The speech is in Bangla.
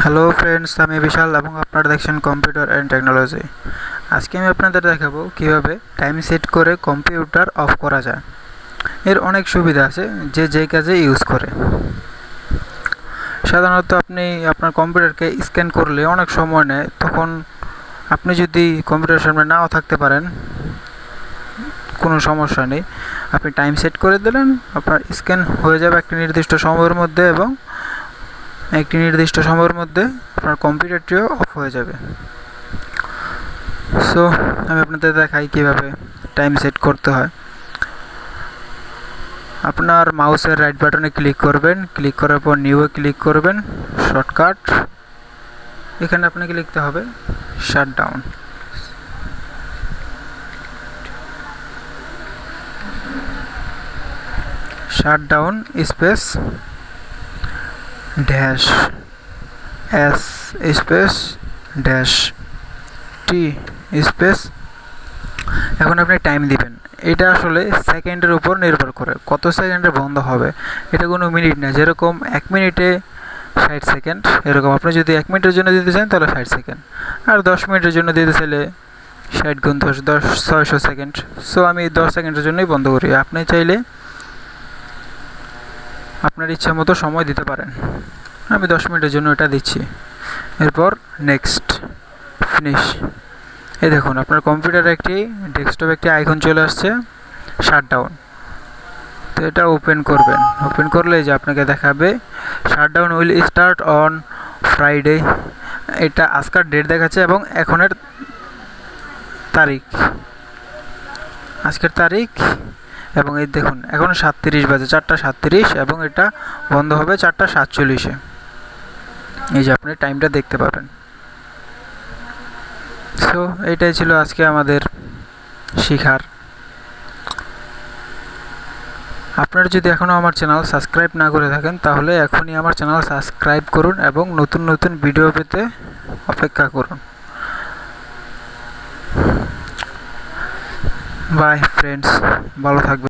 হ্যালো ফ্রেন্ডস, আমি বিশাল এবং আপনারা দেখছেন কম্পিউটার অ্যান্ড টেকনোলজি। আজকে আমি আপনাদের দেখাবো কিভাবে টাইম সেট করে কম্পিউটার অফ করা যায়। এর অনেক সুবিধা আছে যে কাজে ইউজ করে। সাধারণত আপনি আপনার কম্পিউটারকে স্ক্যান করলে অনেক সময় নেয়, তখন আপনি যদি কম্পিউটারের সামনে নাও থাকতে পারেন, কোনো সমস্যা নেই। আপনি টাইম সেট করে দিলেন, আপনার স্ক্যান হয়ে যাবে একটি নির্দিষ্ট সময়ের মধ্যে এবং একটি নির্দিষ্ট সময়ের মধ্যে আপনার কম্পিউটারটিও অফ হয়ে যাবে। সো আমি আপনাদের দেখাই কীভাবে টাইম সেট করতে হয়। আপনার মাউসের রাইট বাটনে ক্লিক করবেন, ক্লিক করার পর নিউয়ে ক্লিক করবেন, শর্টকাট এখানে আপনাকে লিখতে হবে shutdown. Shutdown space dash S space dash T space. এখন আপনি টাইম দিবেন। এটা আসলে সেকেন্ডের উপর নির্ভর করে কত সেকেন্ডে বন্ধ হবে। এটা কোনো মিনিট না, যেরকম 1 মিনিটে 60 সেকেন্ড, এরকম আপনি যদি 1 মিনিটের জন্য দিতে চান তাহলে 60 সেকেন্ড, আর 10 মিনিটের জন্য দিতে চাইলে 60 গুণ 10 600 সেকেন্ড। সো আমি 10 সেকেন্ডের জন্যই বন্ধ করি। আপনি চাইলে আপনার ইচ্ছা মতো সময় দিতে পারেন। আমি 10 মিনিটের জন্য এটা দিচ্ছি। এরপর নেক্সট, ফিনিশ। এই দেখুন আপনার কম্পিউটারে ডেস্কটপে একটি আইকন চলে আসছে শাটডাউন। তো এটা ওপেন করবেন। ওপেন করলে যে আপনাকে দেখাবে shutdown will start on Friday. এটা আজকের ডেট দেখাচ্ছে এবং এখনের তারিখ, আজকের তারিখ। এবং এই দেখুন এখন 7:30 বাজে, 4:37, এবং এটা বন্ধ হবে 4:47-এ। এই যে আপনি টাইমটা দেখতে পাবেন। সো এইটাই ছিল আজকে আমাদের শিখার। আপনারা যদি এখনও আমার চ্যানেল সাবস্ক্রাইব না করে থাকেন তাহলে এখনই আমার চ্যানেল সাবস্ক্রাইব করুন এবং নতুন নতুন ভিডিও পেতে অপেক্ষা করুন। বাই ফ্রেন্ডস, ভালো থাকবেন।